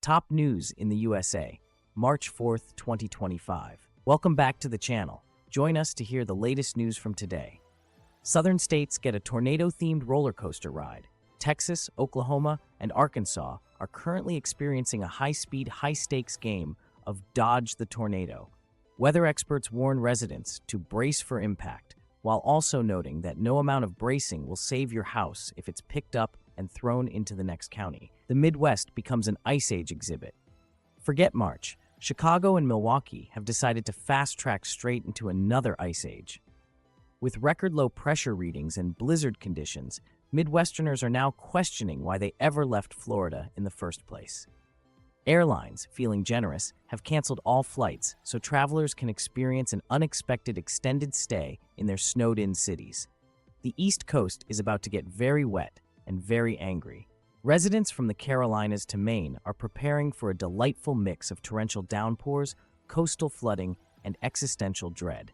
Top news in the USA, March 4th, 2025. Welcome back to the channel. Join us to hear the latest news from today. Southern states get a tornado-themed roller coaster ride. Texas, Oklahoma, and Arkansas are currently experiencing a high-speed, high-stakes game of Dodge the Tornado. Weather experts warn residents to brace for impact, while also noting that no amount of bracing will save your house if it's picked up and thrown into the next county. The Midwest becomes an ice age exhibit. Forget March. Chicago and Milwaukee have decided to fast-track straight into another ice age. With record low pressure readings and blizzard conditions, Midwesterners are now questioning why they ever left Florida in the first place. Airlines, feeling generous, have canceled all flights so travelers can experience an unexpected extended stay in their snowed-in cities. The East Coast is about to get very wet and very angry. Residents from the Carolinas to Maine are preparing for a delightful mix of torrential downpours, coastal flooding, and existential dread.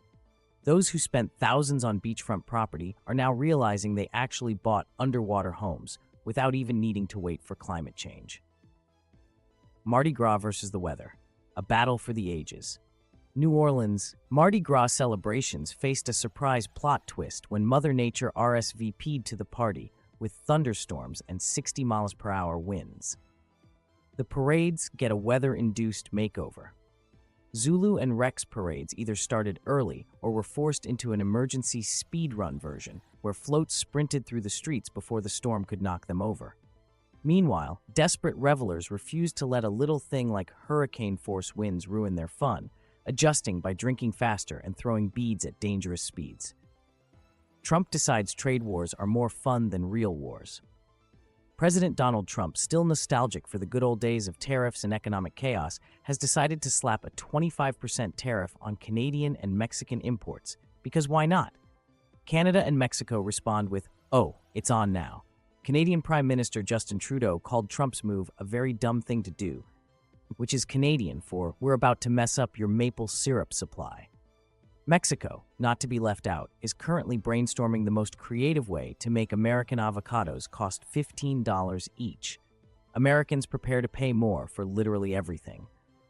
Those who spent thousands on beachfront property are now realizing they actually bought underwater homes without even needing to wait for climate change. Mardi Gras versus the weather, a battle for the ages. New Orleans, Mardi Gras celebrations faced a surprise plot twist when Mother Nature RSVP'd to the party with thunderstorms and 60 miles per hour winds. The parades get a weather-induced makeover. Zulu and Rex parades either started early or were forced into an emergency speed run version, where floats sprinted through the streets before the storm could knock them over. Meanwhile, desperate revelers refused to let a little thing like hurricane-force winds ruin their fun, adjusting by drinking faster and throwing beads at dangerous speeds. Trump decides trade wars are more fun than real wars. President Donald Trump, still nostalgic for the good old days of tariffs and economic chaos, has decided to slap a 25% tariff on Canadian and Mexican imports, because why not? Canada and Mexico respond with, "Oh, it's on now." Canadian Prime Minister Justin Trudeau called Trump's move a very dumb thing to do, which is Canadian for "we're about to mess up your maple syrup supply." Mexico, not to be left out, is currently brainstorming the most creative way to make American avocados cost $15 each. Americans prepare to pay more for literally everything.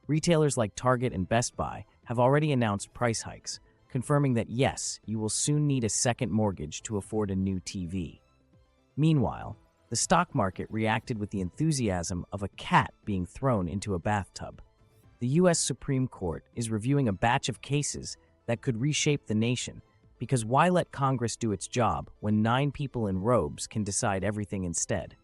Retailers like Target and Best Buy have already announced price hikes, confirming that yes, you will soon need a second mortgage to afford a new TV. Meanwhile, the stock market reacted with the enthusiasm of a cat being thrown into a bathtub. The U.S. Supreme Court is reviewing a batch of cases that could reshape the nation, because why let Congress do its job when 9 people in robes can decide everything instead?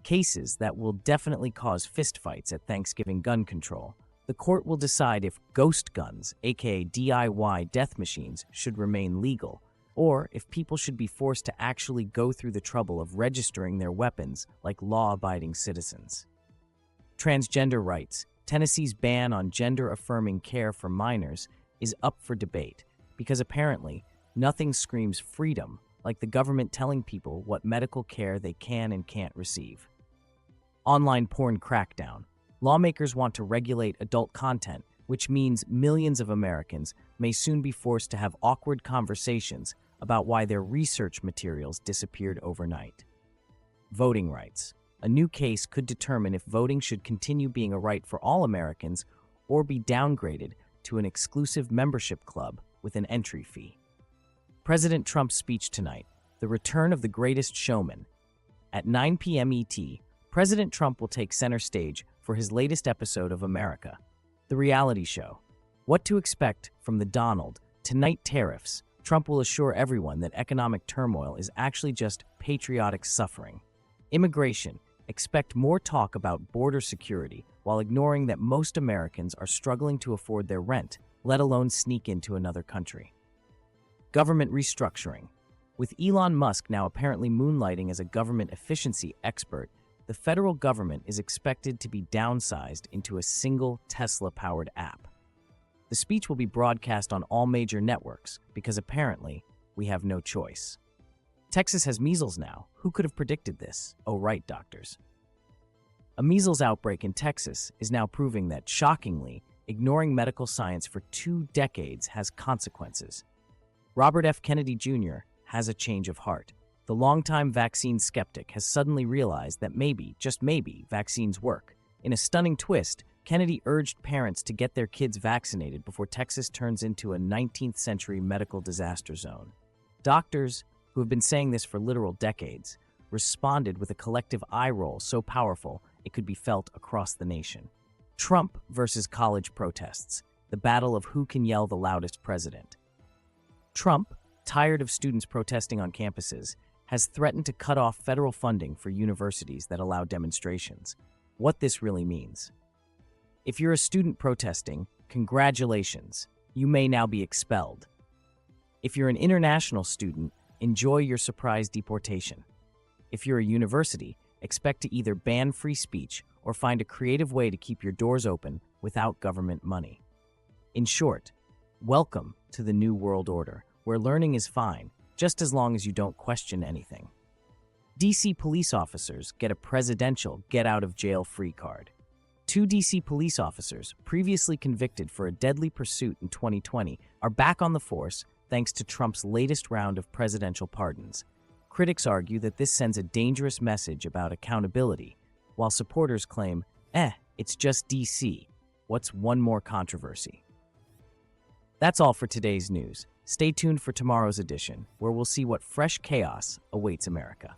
Cases that will definitely cause fistfights at Thanksgiving gun control. The court will decide if ghost guns, aka DIY death machines, should remain legal, or if people should be forced to actually go through the trouble of registering their weapons like law-abiding citizens. Transgender rights. Tennessee's ban on gender-affirming care for minors is up for debate, because apparently nothing screams freedom like the government telling people what medical care they can and can't receive. Online porn crackdown. Lawmakers want to regulate adult content, which means millions of Americans may soon be forced to have awkward conversations about why their research materials disappeared overnight. Voting rights. A new case could determine if voting should continue being a right for all Americans or be downgraded to an exclusive membership club with an entry fee. President Trump's speech tonight, the return of the greatest showman. At 9 p.m. ET, President Trump will take center stage for his latest episode of America, the reality show. What to expect from the Donald? Tonight tariffs. Trump will assure everyone that economic turmoil is actually just patriotic suffering. Immigration. Expect more talk about border security while ignoring that most Americans are struggling to afford their rent, let alone sneak into another country. Government restructuring. With Elon Musk now apparently moonlighting as a government efficiency expert, the federal government is expected to be downsized into a single Tesla-powered app. The speech will be broadcast on all major networks because apparently we have no choice. Texas has measles now. Who could have predicted this? Oh, right, doctors. A measles outbreak in Texas is now proving that, shockingly, ignoring medical science for 2 decades has consequences. Robert F. Kennedy Jr. has a change of heart. The longtime vaccine skeptic has suddenly realized that maybe, just maybe, vaccines work, In a stunning twist, Kennedy urged parents to get their kids vaccinated before Texas turns into a 19th century medical disaster zone. Doctors, who have been saying this for literal decades, responded with a collective eye roll so powerful it could be felt across the nation. Trump versus college protests, the battle of who can yell the loudest president. Trump, tired of students protesting on campuses, has threatened to cut off federal funding for universities that allow demonstrations. What this really means. If you're a student protesting, congratulations, you may now be expelled. If you're an international student, enjoy your surprise deportation. If you're a university, expect to either ban free speech or find a creative way to keep your doors open without government money. In short, welcome to the New World Order, where learning is fine, just as long as you don't question anything. DC police officers get a presidential get-out-of-jail-free card. 2 DC police officers, previously convicted for a deadly pursuit in 2020, are back on the force thanks to Trump's latest round of presidential pardons. Critics argue that this sends a dangerous message about accountability, while supporters claim, it's just DC. What's one more controversy? That's all for today's news. Stay tuned for tomorrow's edition, where we'll see what fresh chaos awaits America.